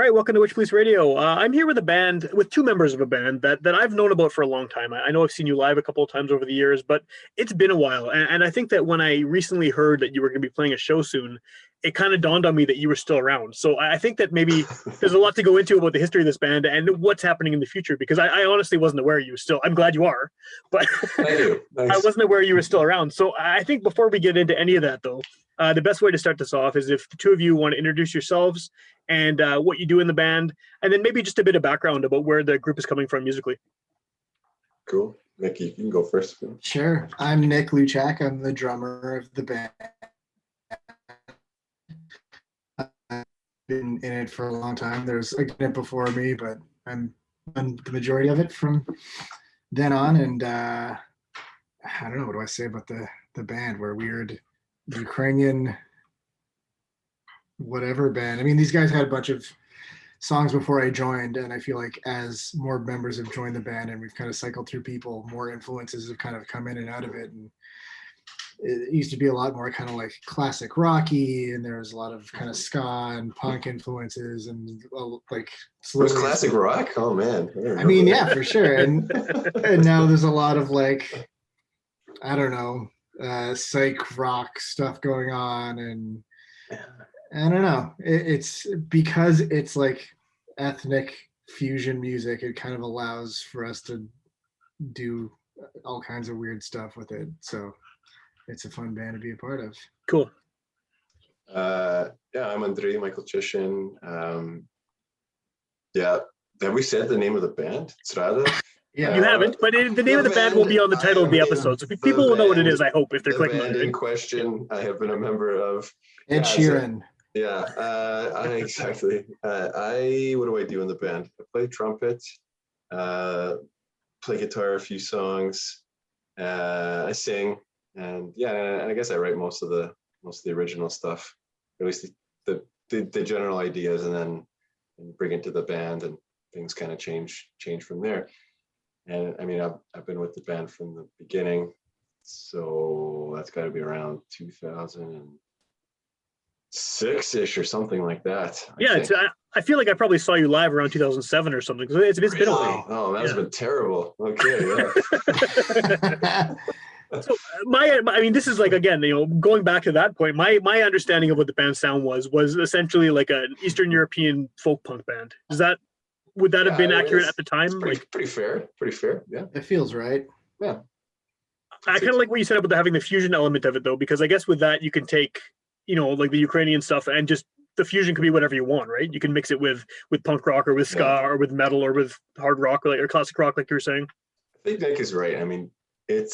All right, welcome to Witchpolice Radio. I'm here with a band, with two members of a band that I've known about for a long time. I know I've seen you live a couple of times over the years, but it's been a while. And I think that when I recently heard that you were going to be playing a show soon, it kind of dawned on me that you were still around. So I think that maybe there's a lot to go into about the history of this band and what's happening in the future, because I honestly wasn't aware you were still. I'm glad you are, but Thank you. I wasn't aware you were still around. So I think before we get into any of that, though, the best way to start this off is if the two of you want to introduce yourselves and what you do in the band, and then maybe just a bit of background about where the group is coming from musically. Cool. Nick, you can go first. Sure. I'm Nick Luchak. I'm the drummer of the band. I've been in it for a long time. There's a bit before me, but I'm on the majority of it from then on. And I don't know, what do I say about the band? We're weird Ukrainian whatever band. I mean, these guys had a bunch of songs before I joined, and I feel like as more members have joined the band and we've kind of cycled through people, more influences have kind of come in and out of it. And it used to be a lot more kind of like classic rocky, and there was a lot of kind of ska and punk influences, and like was classic rock. Oh man, I mean, yeah, for sure. And now there's a lot of like, I don't know, psych rock stuff going on, and I don't know. It's because it's like ethnic fusion music. It kind of allows for us to do all kinds of weird stuff with it. So it's a fun band to be a part of. Cool. Yeah, I'm Andrei Michael Chishin. Yeah, have we said the name of the band? Zrada? Yeah, you haven't, but the name of the band will be on the title of the episode, so people will know what it is. I hope if they're clicking on it. The band in question, I have been a member of. Ed Sheeran. Yeah, exactly. What do I do in the band? I play trumpet, play guitar, a few songs, I sing, and yeah, and I guess I write most of the original stuff, at least the general ideas, and then bring it to the band, and things kind of change from there. And I mean, I've been with the band from the beginning, so that's got to be around 2006-ish or something like that. I feel like I probably saw you live around 2007 or something. It's been a while. Oh, that's been terrible. Okay, yeah. So I mean, this is like, again, going back to that point, my understanding of what the band sound was essentially like an Eastern European folk punk band. Would that have been accurate at the time? Pretty fair. Yeah, it feels right. Yeah. I kind of like what you said about having the fusion element of it, though, because I guess with that you can take, like the Ukrainian stuff, and just the fusion could be whatever you want, right? You can mix it with punk rock or with ska or with metal or with hard rock or classic rock, like you were saying. I think Nick is right. I mean, I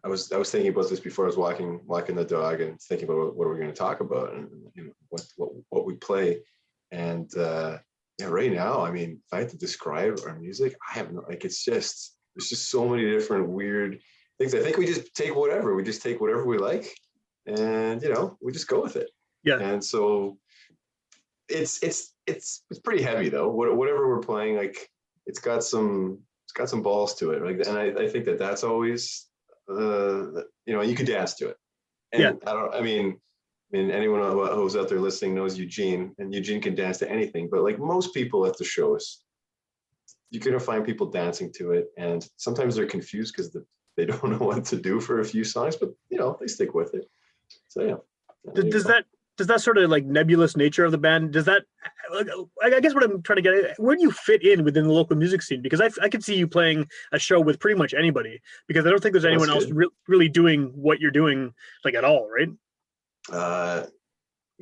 was thinking about this before I was walking the dog and thinking about what we're going to talk about and what we play. And right now, I mean, if I had to describe our music, I have there's just so many different weird things. I think we just take whatever we like, and we just go with it. Yeah. And so it's pretty heavy though. Whatever we're playing, like it's got some balls to it. Like, and I think that's always you could dance to it. And yeah. I mean anyone who's out there listening knows Eugene, and Eugene can dance to anything. But like most people at the shows, you're gonna find people dancing to it, and sometimes they're confused because they don't know what to do for a few songs, but they stick with it. So yeah. Does that sort of like nebulous nature of the band, does that, I guess what I'm trying to get at, where do you fit in within the local music scene? Because I could see you playing a show with pretty much anybody, because I don't think there's anyone else really doing what you're doing, like, at all, right? You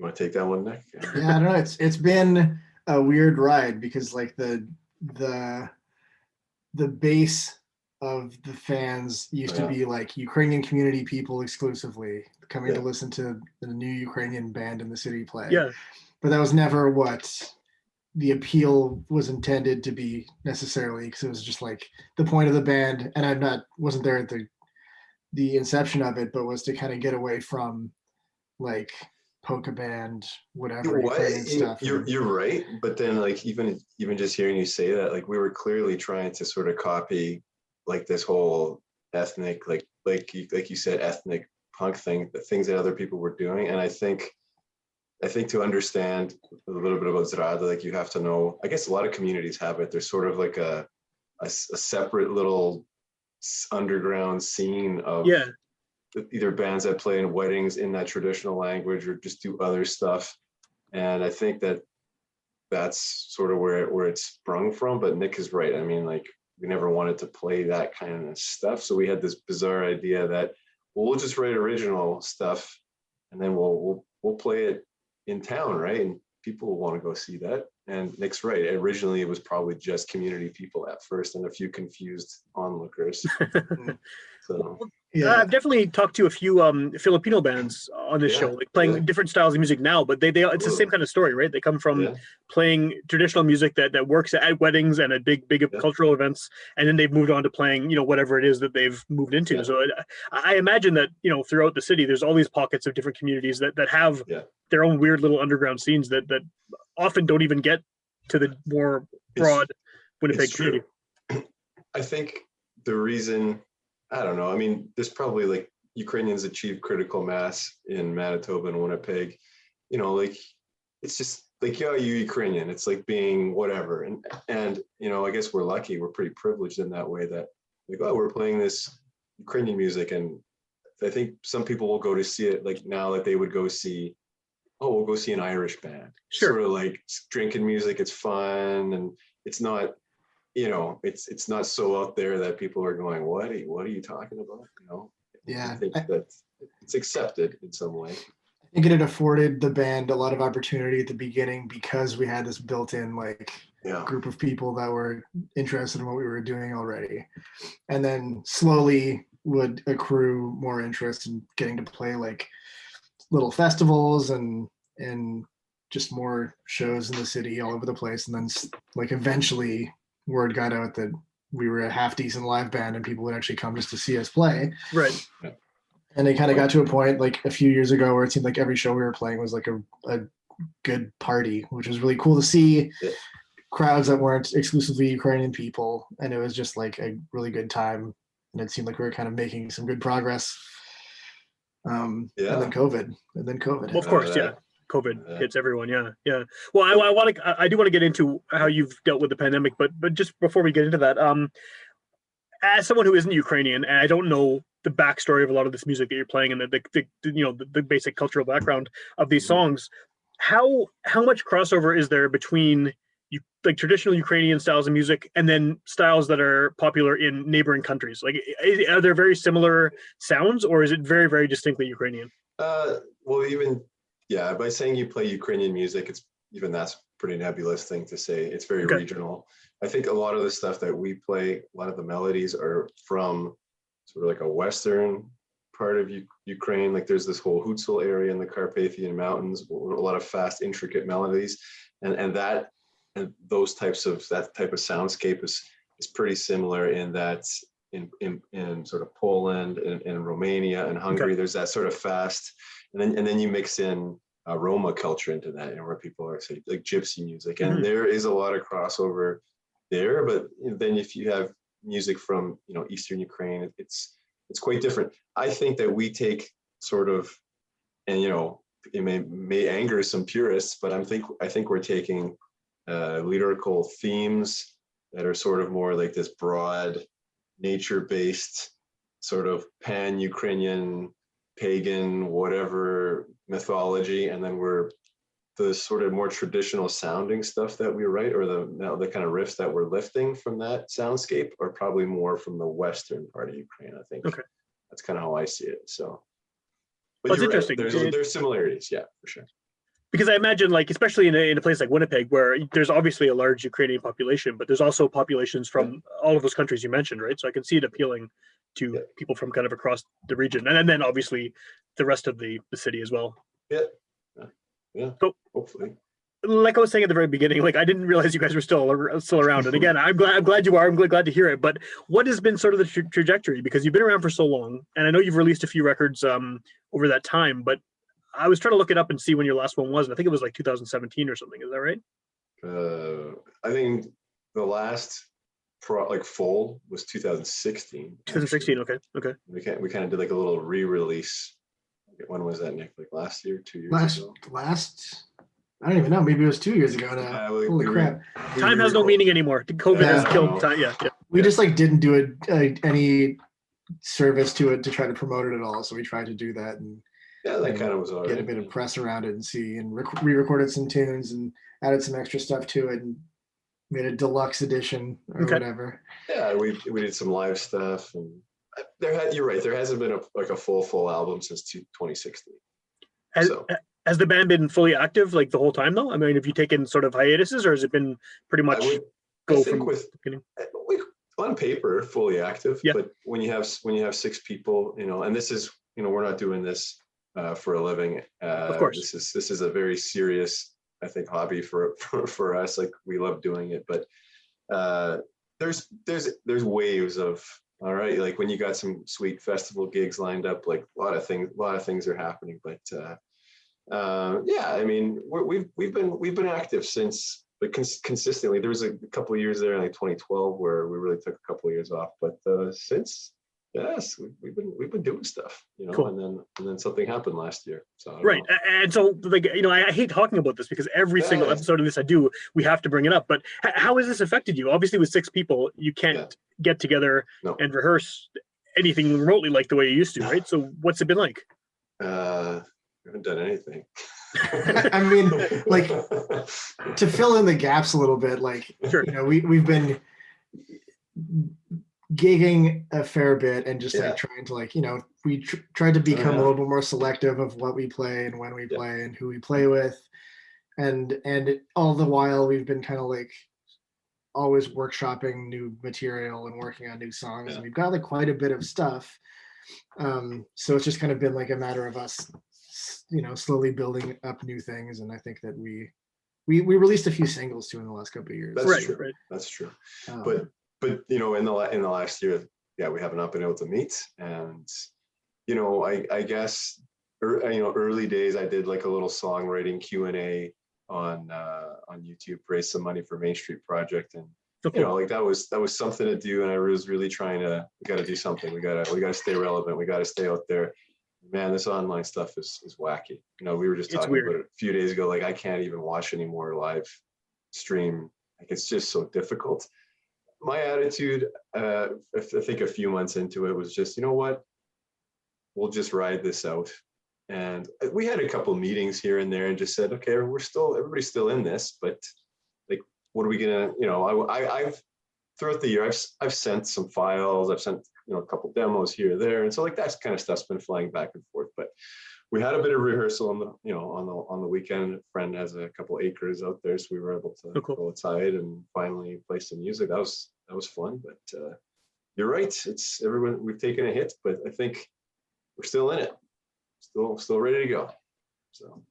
want to take that one, Nick? Yeah, I don't know. It's been a weird ride, because like the base of the fans used to be like Ukrainian community people exclusively coming to listen to the new Ukrainian band in the city play. Yeah. But that was never what the appeal was intended to be necessarily, because it was just like the point of the band, and wasn't there at the inception of it, but was to kind of get away from like polka band, whatever Ukrainian stuff. You're right, but then like even just hearing you say that, like we were clearly trying to sort of copy like this whole ethnic, like you said, ethnic punk thing, the things that other people were doing. And I think I think to understand a little bit about Zrada, like you have to know, I guess a lot of communities have it. There's sort of like a separate little underground scene of Yeah. either bands that play in weddings in that traditional language or just do other stuff. And I think that that's sort of where it sprung from. But Nick is right. I mean, like we never wanted to play that kind of stuff. So we had this bizarre idea that we'll just write original stuff and then we'll play it in town, right? And people will want to go see that. And Nick's right. Originally, it was probably just community people at first and a few confused onlookers. So Yeah. I've definitely talked to a few Filipino bands on this show, like playing different styles of music now, but they it's the same kind of story, right? They come from playing traditional music that works at weddings and at big cultural events, and then they've moved on to playing, whatever it is that they've moved into. So I imagine that, throughout the city, there's all these pockets of different communities that have their own weird little underground scenes that often don't even get to the more broad Winnipeg community. I think the reason, I don't know, I mean, there's probably like Ukrainians achieve critical mass in Manitoba and Winnipeg, like it's just like, you're Ukrainian. It's like being whatever. And I guess we're lucky. We're pretty privileged in that way that like, oh, we're playing this Ukrainian music. And I think some people will go to see it like now that they would go see, oh, we'll go see an Irish band. Sure. Sort of like drinking music. It's fun. And it's not, it's not so out there that people are going, what are you talking about? Yeah. I think that it's accepted in some way. I think it had afforded the band a lot of opportunity at the beginning because we had this built-in group of people that were interested in what we were doing already. And then slowly would accrue more interest in getting to play like little festivals and just more shows in the city all over the place. And then like eventually word got out that we were a half decent live band and people would actually come just to see us play. Right. And it kind of got to a point like a few years ago where it seemed like every show we were playing was like a good party, which was really cool to see. Crowds that weren't exclusively Ukrainian people. And it was just like a really good time. And it seemed like we were kind of making some good progress. And then COVID. Well, of course, COVID hits everyone. Yeah. Well, I do want to get into how you've dealt with the pandemic, but just before we get into that, as someone who isn't Ukrainian, and I don't know the backstory of a lot of this music that you're playing and the basic cultural background of these songs, how much crossover is there between like traditional Ukrainian styles of music and then styles that are popular in neighboring countries? Like, are there very similar sounds, or is it very, very distinctly Ukrainian? Well, even by saying you play Ukrainian music, that's a pretty nebulous thing to say. It's very regional. I think a lot of the stuff that we play, a lot of the melodies are from sort of like a western part of Ukraine. Like there's this whole Hutsul area in the Carpathian Mountains, a lot of fast, intricate melodies, and that type of soundscape is pretty similar in that in sort of Poland and Romania and Hungary. There's that sort of fast, and then you mix in Roma culture into that, where people are say like gypsy music, and there is a lot of crossover there. But then if you have music from Eastern Ukraine, it's quite different. I think that we take sort of, and it may anger some purists, but I think we're taking lyrical themes that are sort of more like this broad nature-based sort of pan-Ukrainian pagan whatever mythology, and then we're the sort of more traditional sounding stuff that we write, or the kind of riffs that we're lifting from that soundscape are probably more from the western part of Ukraine. I think that's kind of how I see it. So but it's interesting. Right. There's similarities, for sure. Because I imagine, like, especially in a place like Winnipeg, where there's obviously a large Ukrainian population, but there's also populations from all of those countries you mentioned, right? So I can see it appealing to people from kind of across the region, and then obviously the rest of the city as well. Yeah. So, hopefully. Like I was saying at the very beginning, like I didn't realize you guys were still around. And again, I'm glad you are. I'm glad to hear it. But what has been sort of the trajectory? Because you've been around for so long, and I know you've released a few records over that time, but I was trying to look it up and see when your last one was, and I think it was like 2017 or something. Is that right? I think the last full was 2016. 2016. Okay. We kind of did like a little re-release when was that, Nick? Like last year, 2 years ago? I don't even know. Maybe it was 2 years ago now. Yeah, Holy crap. Time has no meaning anymore. COVID Yeah, has I killed know. time. Yeah. We just like didn't do any service to it to try to promote it at all. So we tried to do that and Yeah, that kind of was all get a right. bit of press around it and see, and re-recorded some tunes and added some extra stuff to it and made a deluxe edition or Okay. whatever. Yeah, we did some live stuff, and you're right. There hasn't been a full album since 2016. Has, So has the band been fully active like the whole time though? I mean, have you taken sort of hiatuses, or has it been pretty much I go think from with the beginning? on paper fully active, Yeah. but when you have 6 people, and this is, we're not doing this for a living. Of course. This is a very serious, I think, hobby for us. Like, we love doing it, but there's waves of, all right, like when you got some sweet festival gigs lined up, like a lot of things are happening. But yeah, I mean, we've been active since, but consistently. There was a couple of years there in like 2012 where we really took a couple of years off, but since, yes, we've been doing stuff, Cool. and then something happened last year. So I don't Right. know. And so, like, I hate talking about this because every single episode of this I do, we have to bring it up. But how has this affected you? Obviously, with 6 people, you can't get together No. and rehearse anything remotely like the way you used to, right? So what's it been like? We haven't done anything. I mean, like, to fill in the gaps a little bit, like, Sure. We've been gigging a fair bit and just Yeah. like trying to, like, we tried to become yeah. a little bit more selective of what we play and when we Yeah. play and who we play with, and all the while we've been kind of like always workshopping new material and working on new songs. Yeah. And we've got like quite a bit of stuff, so it's just kind of been like a matter of us slowly building up new things. And I think that we released a few singles too in the last couple of years. That's Right, true. right. That's true. Um, But in the last year, yeah, we have not been able to meet. And I guess early days, I did like a little songwriting Q&A on YouTube, raise some money for Main Street Project, and like that was something to do. And I was really trying to, we got to do something. We got to stay relevant. We got to stay out there. Man, this online stuff is wacky. We were just It's talking weird. about it a few days ago. Like, I can't even watch any more live stream. Like, it's just so difficult. My attitude, I think a few months into it, was just, you know what? We'll just ride this out. And we had a couple meetings here and there and just said, okay, everybody's still in this, but like, what are we gonna, I've throughout the year, I've sent some files, I've sent, a couple demos here or there. And so, like, that kind of stuff's been flying back and forth. But we had a bit of rehearsal on the weekend. A friend has a couple acres out there, so we were able to go outside and finally play some music. That was fun. But you're right, it's everyone, we've taken a hit, but I think we're still in it, still ready to go. So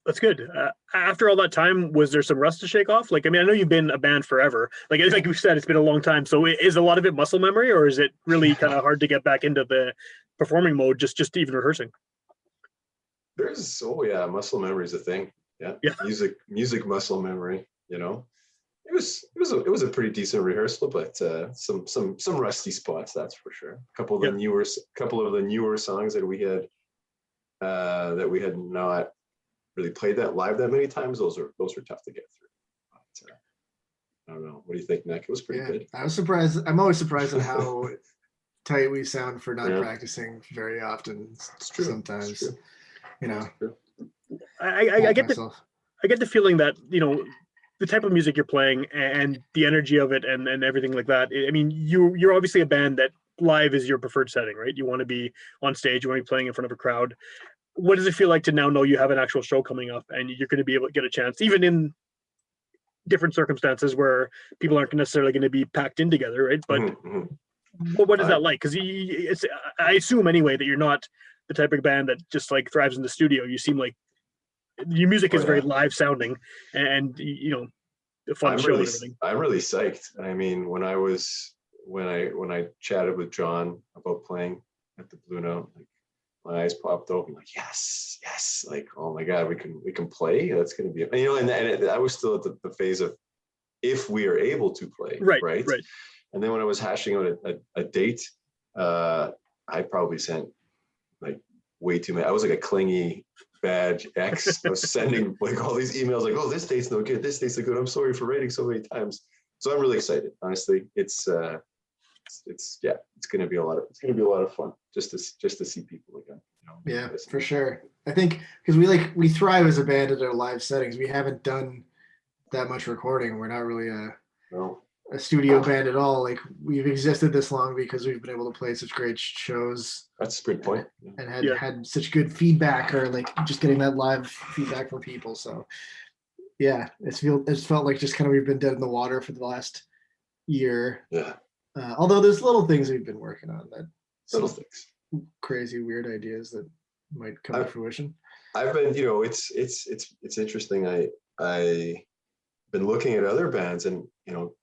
That's good. After all that time, was there some rust to shake off? Like, I mean, I know you've been a band forever. Like we said, it's been a long time. So is a lot of it muscle memory, or is it really kind of hard to get back into the performing mode, just even rehearsing? Muscle memory is a thing. Yeah. Music muscle memory. It was a pretty decent rehearsal, but some rusty spots, that's for sure. A couple of the newer songs that we had not really played that live that many times. Those are tough to get through. But, I don't know. What do you think, Nick? It was pretty good. I was surprised. I'm always surprised at how tight we sound for not practicing very often. It's true. Sometimes, it's true. I get the feeling that the type of music you're playing and the energy of it and everything like that. I mean, you're obviously a band that live is your preferred setting, right? You want to be on stage, you want to be playing in front of a crowd. What does it feel like to now know you have an actual show coming up and you're going to be able to get a chance, even in different circumstances where people aren't necessarily going to be packed in together, right? But what is that like? Because I assume anyway that you're not the type of band that just like thrives in the studio. You seem like your music is very live sounding and a fun show and everything. I'm really psyched. I mean, when I chatted with John about playing at the Blue Note, like, my eyes popped open, like, yes, like, oh my God, we can play. That's going to be, and I was still at the phase of if we are able to play, right. And then when I was hashing out a date, I probably sent like way too many. I was like a clingy badge X. I was sending like all these emails like, oh, this date's no good. This date's no good. I'm sorry for writing so many times. So I'm really excited. Honestly, it's yeah, it's going to be a lot of fun just to see people again. You know, Yeah, for sure. I think because we thrive as a band at our live settings. We haven't done that much recording. We're not really No, a studio band at all. Like we've existed this long because we've been able to play such great shows that's a good point. and Yeah. had such good feedback, or like just getting that live feedback from people. So yeah, it's felt like just kind of we've been dead in the water for the last year. Yeah, Although there's little things we've been working on, that little some things. crazy weird ideas that might come to fruition. I've been, it's interesting. I been looking at other bands, and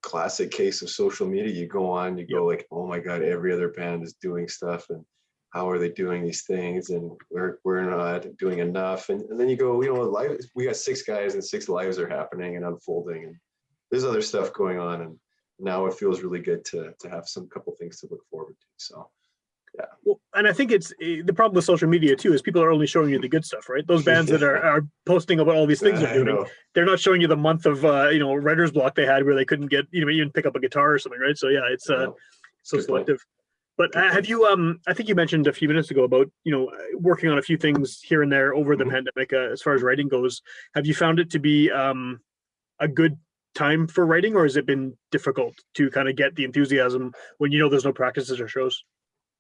classic case of social media. You go on, you go like, oh my god, every other band is doing stuff, and how are they doing these things? And we're not doing enough. And then you go, live. We got 6 guys, and 6 lives are happening and unfolding, and there's other stuff going on. And now it feels really good to have some couple things to look forward to. So. Yeah. Well, and I think it's the problem with social media too is people are only showing you the good stuff, right? Those bands that are posting about all these things they're doing, they're not showing you the month of writer's block they had where they couldn't get even pick up a guitar or something, right? So yeah, it's so good selective. Point. But have you I think you mentioned a few minutes ago about working on a few things here and there over the pandemic as far as writing goes. Have you found it to be a good time for writing, or has it been difficult to kind of get the enthusiasm when there's no practices or shows?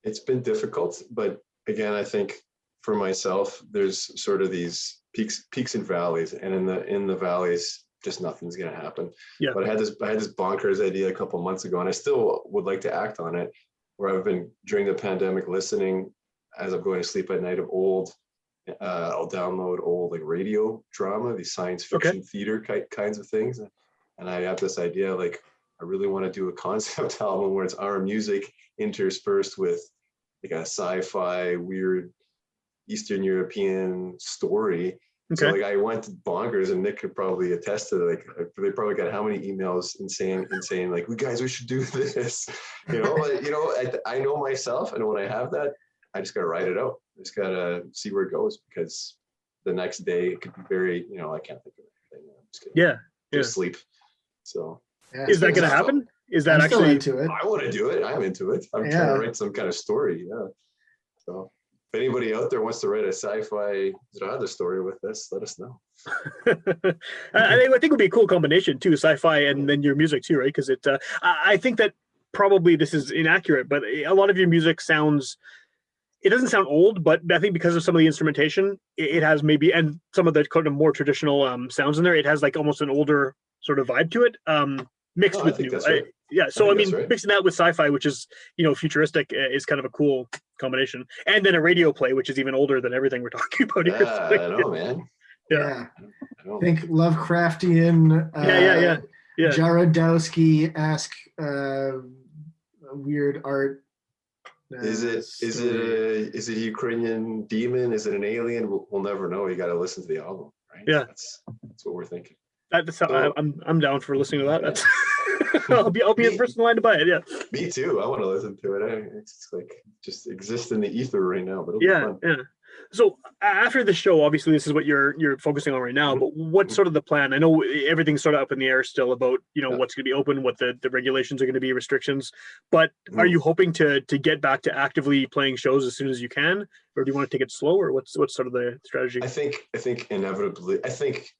It's been difficult, but again, I think for myself, there's sort of these peaks and valleys, and in the valleys, just nothing's going to happen. Yeah. But I had this bonkers idea a couple of months ago, and I still would like to act on it. Where I've been during the pandemic listening as I'm going to sleep at night of old. I'll download old like radio drama, these science fiction theater kinds of things, and I have this idea like I really want to do a concept album where it's our music interspersed with like a sci-fi weird Eastern European story. So like I went bonkers, and Nick could probably attest to like they probably got how many emails saying like, we should do this. I know myself, and when I have that, I just gotta write it out. I just gotta see where it goes, because the next day it could be very, I can't think of anything. I'm just gonna just sleep. So is that gonna happen? Is that actually into it? I want to do it. I'm into it. I'm trying to write some kind of story. Yeah. So if anybody out there wants to write a sci-fi Zrada story with this, let us know. I think it would be a cool combination too, sci-fi and then your music too, right? Because I think that probably this is inaccurate, but a lot of your music it doesn't sound old, but I think because of some of the instrumentation, it has maybe, and some of the kind of more traditional sounds in there, it has like almost an older sort of vibe to it, mixed with new. Right. So I mean, mixing that with sci-fi, which is futuristic, is kind of a cool combination. And then a radio play, which is even older than everything we're talking about here. I know, man. Yeah. I think Lovecraftian, Jarodowski-esque weird art. Is it a Ukrainian demon? Is it an alien? We'll never know. You got to listen to the album, right? Yeah, that's what we're thinking. I'm down for listening to that. That's I'll be in first in line to buy it. Yeah, me too. I want to listen to it. It's like just exists in the ether right now, but it'll be fun. Yeah. So after the show, obviously this is what you're focusing on right now. But what's sort of the plan? I know everything's sort of up in the air still about what's going to be open, what the regulations are going to be, restrictions. But are you hoping to get back to actively playing shows as soon as you can, or do you want to take it slow, or what's sort of the strategy? I think inevitably,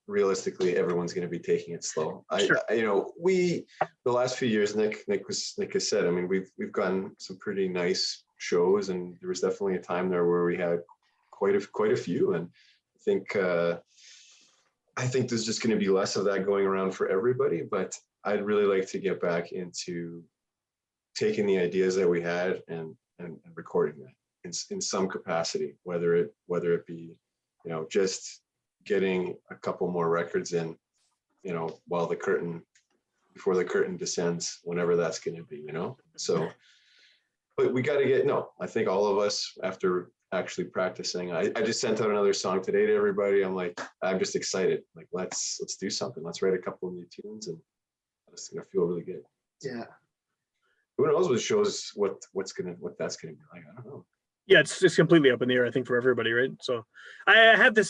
realistically, everyone's going to be taking it slow. Sure. The last few years, Nick has said, I mean, we've gotten some pretty nice shows, and there was definitely a time there where we had quite a few, and I think there's just going to be less of that going around for everybody. But I'd really like to get back into taking the ideas that we had and recording them in some capacity, whether it be just getting a couple more records in before the curtain descends, whenever that's going to be, so. But we got to I think all of us, after actually practicing, I just sent out another song today to everybody. I'm just excited. Like, let's do something. Let's write a couple of new tunes, and it's going to feel really good. Yeah. Who knows what shows, what that's going to be like. I don't know. Yeah, it's completely up in the air, I think, for everybody, right? So I have this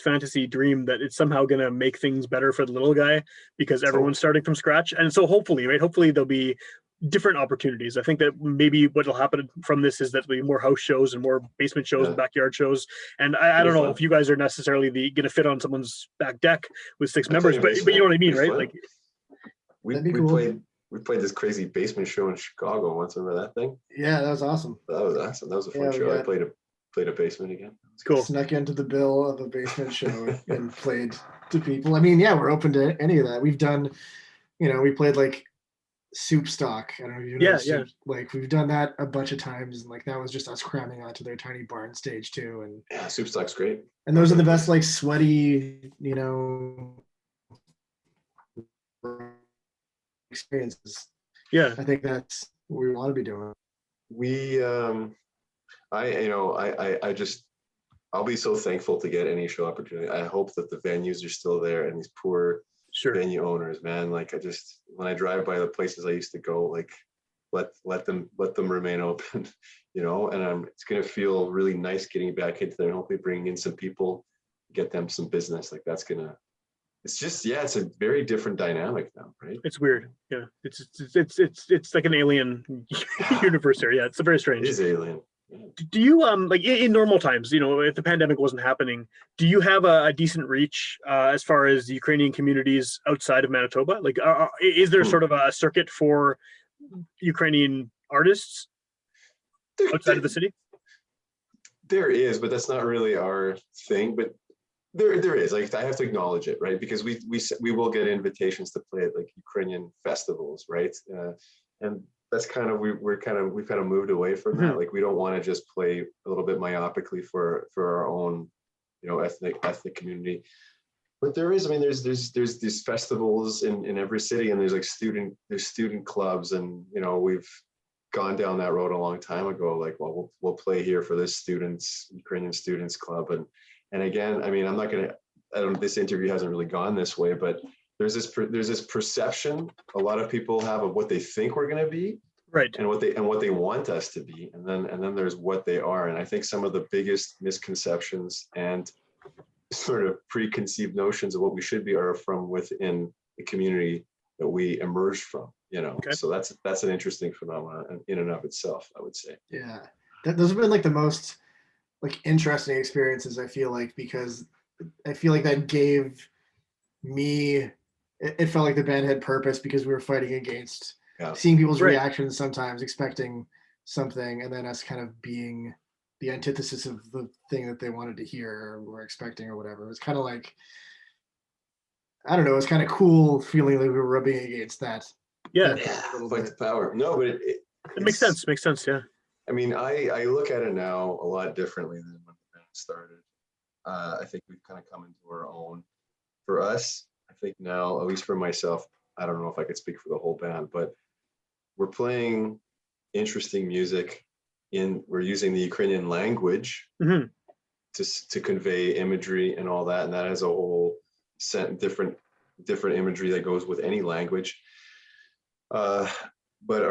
fantasy dream that it's somehow gonna make things better for the little guy because So everyone's starting from scratch. And so hopefully, right, hopefully there'll be different opportunities. I think that maybe what'll happen from this is that there'll be more house shows and more basement shows, yeah, backyard shows. And I it'll don't be know fun. if you guys are necessarily gonna fit on someone's back deck with six I play members, in but you know basement. what I mean, It'll be right? fun. Like, We That'd be we cool. played we played this crazy basement show in Chicago once. Remember that thing? Yeah, that was awesome. That was awesome. That was a Yeah, fun we show. I got played a basement again. That was cool. snuck into the bill of a basement show and played to people. I mean, yeah, we're open to any of that. We've done, we played like soup stock. I don't know if you know Yeah, yeah. soup. Like we've done that a bunch of times, and like that was just us cramming onto their tiny barn stage too. And good. Yeah, Soup Stock's great. those are the That best, place. like sweaty, experiences. Yeah. I think that's what we want to be doing. We I just I'll be so thankful to get any show opportunity. I hope that the venues are still there and these poor Sure. venue owners, man. Like I just when I drive by the places I used to go, like let them remain open, and it's gonna feel really nice getting back into there and hopefully bringing in some people, get them some business. Like that's gonna it's just yeah, it's a very different dynamic now, right? It's weird. Yeah. It's like an alien universe here. Yeah, it's very It strange. is alien. Yeah. Do you like in normal times, if the pandemic wasn't happening, do you have a decent reach as far as Ukrainian communities outside of Manitoba? Like, is there Hmm. sort of a circuit for Ukrainian artists There, outside there, of the city? there is, but that's not really our thing. But there is. Like I have to acknowledge it, right? Because we will get invitations to play at like Ukrainian festivals, right? And that's kind of we've kind of moved away from that. Mhm. Like we don't want to just play a little bit myopically for our own, ethnic community. But there is, I mean, there's these festivals in every city, and there's student clubs, and we've gone down that road a long time ago. Like, well, we'll play here for this Ukrainian students club, and again, I mean, I'm not gonna. I don't. This interview hasn't really gone this way, but there's this perception a lot of people have of what they think we're gonna be, Right. and what they want us to be, and then there's what they are. And I think some of the biggest misconceptions and sort of preconceived notions of what we should be are from within the community that we emerged from. Okay. So that's an interesting phenomenon in and of itself, I would say. Yeah, those have been like the most like interesting experiences. I feel like because I feel like that gave me. It felt like the band had purpose because we were fighting against Yeah. seeing people's Right. reactions sometimes, expecting something, and then us kind of being the antithesis of the thing that they wanted to hear or were expecting or whatever. It was kind of like I don't know. It was kind of cool feeling like we were rubbing against that Yeah. that Yeah, a little fight bit. the power. No, but It makes it's. sense. Makes sense. Yeah. I mean, I look at it now a lot differently than when the band started. I think we've kind of come into our own. For us, I think now, at least for myself, I don't know if I could speak for the whole band, but we're playing interesting music. We're using the Ukrainian language Hmm. to convey imagery and all that, and that has a whole set different imagery that goes with any language. Uh, but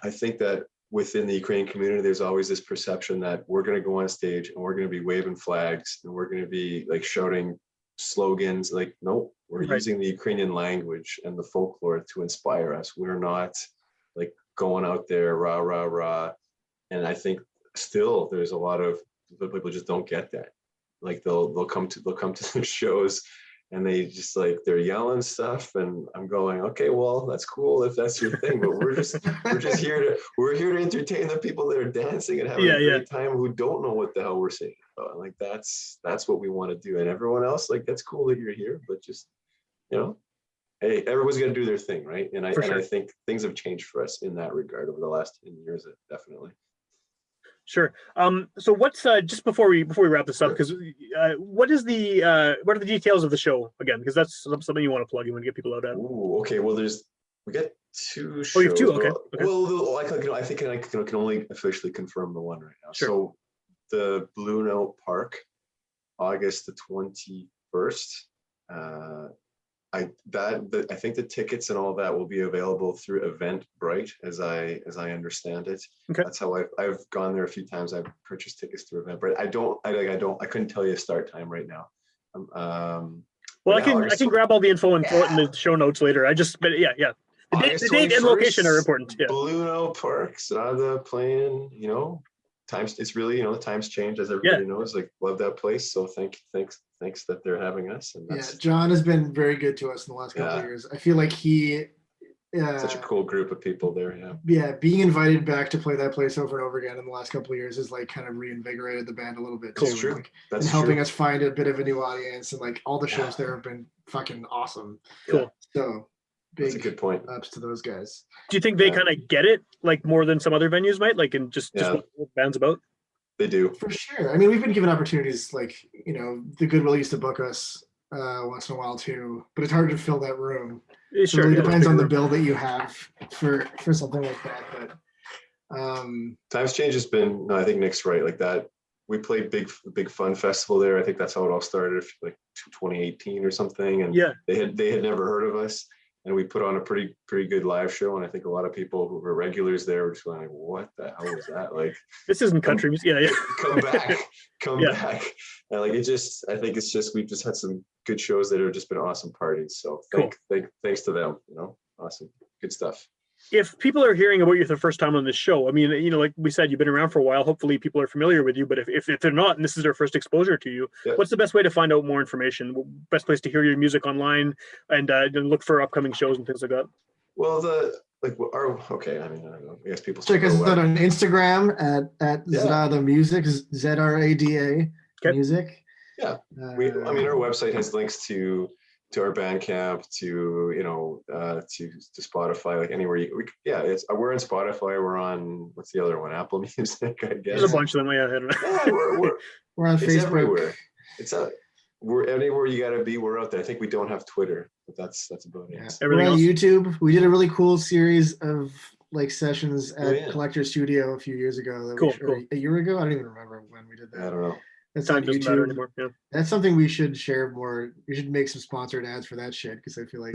I think that within the Ukrainian community, there's always this perception that we're going to go on stage and we're going to be waving flags and we're going to be like shouting slogans. Like, no, we're Right. using the Ukrainian language and the folklore to inspire us. We're not like going out there rah rah rah. And I think still there's a lot of people just don't get that. Like they'll come to the shows and they just like they're yelling stuff, and I'm going, okay, well, that's cool if that's your thing, but we're here to entertain the people that are dancing and having Yeah. a Yeah. great time who don't know what the hell we're singing about. Like that's what we want to do, and everyone else, like that's cool that you're here, but just hey, everyone's gonna do their thing, right? And I For and I sure. think things have changed for us in that regard over the last 10 years, definitely. Sure. So what's just before we wrap this up, Sure. because what are the details of the show again? Because that's something you want to plug. You want to get people out at. Ooh, okay. Well, we got two Oh, you have two. shows. Okay. Well, Okay. I think I can only officially confirm the one right now. Sure. So the Blue Note Park, August the 21st. I think the tickets and all that will be available through Eventbrite, as I understand it. Okay. That's how I've gone there a few times. I've purchased tickets through Eventbrite. I couldn't tell you a start time right now. Well, yeah, I can grab all the info and throw it in the show notes later. But yeah. The date and location are important. Yeah. Bluno Park, Zrada playing, times, it's really, times change, as everybody knows, like, love that place. So thanks that they're having us. And that's, John has been very good to us in the last couple of years. I feel like he such a cool group of people there. Being invited back to play that place over and over again in the last couple of years has like kind of reinvigorated the band a little bit too. That's true. And helping us find a bit of a new audience, and like all the shows there have been fucking awesome. Cool. So that's a good point. Ups to those guys. Do you think they kind of get it like more than some other venues might, like, and just what the band's about? They do, for sure. I mean, we've been given opportunities, like, the Goodwill used to book us once in a while too, but it's hard to fill that room. Sure, it really depends on the bill that you have for something like that. But times change has been, no, I think Nick's right, like that. We played big fun festival there. I think that's how it all started, like 2018 or something. And they had never heard of us, and we put on a pretty good live show. And I think a lot of people who were regulars there were just going like, what the hell was that? Like, this isn't country music. Yeah. Come back. And like, I think it's just, we've just had some good shows that have just been awesome parties. So thanks to them, awesome, good stuff. If people are hearing about you for the first time on this show, I mean, like we said, you've been around for a while. Hopefully people are familiar with you, but if they're not, and this is their first exposure to you, what's the best way to find out more information? Best place to hear your music online and look for upcoming shows and things like that? Well, I don't know. I guess people check us out on Instagram at Zrada Music, Zrada Music. Yeah. Our website has links to our Bandcamp, to Spotify, like anywhere we're on Spotify, we're on, what's the other one, Apple Music, I guess. There's a bunch of them. I don't know. Yeah, we're on Facebook. Everywhere. We're anywhere you gotta be, we're out there. I think we don't have Twitter, but that's about it. We're on YouTube. We did a really cool series of like sessions at Collector Studio a few years ago. Cool. A year ago? I don't even remember when we did that. I don't know. That's on YouTube. Anymore. Yeah. That's something we should share more. We should make some sponsored ads for that shit, because I feel like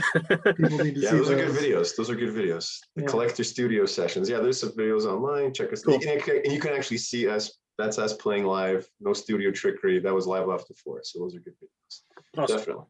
people need to see those. Are good videos. Those are good videos. The Collector Studio sessions. Yeah, there's some videos online. Check us. Cool. And you can actually see us. That's us playing live. No studio trickery. That was live off the floor. So those are good videos. Awesome. Definitely.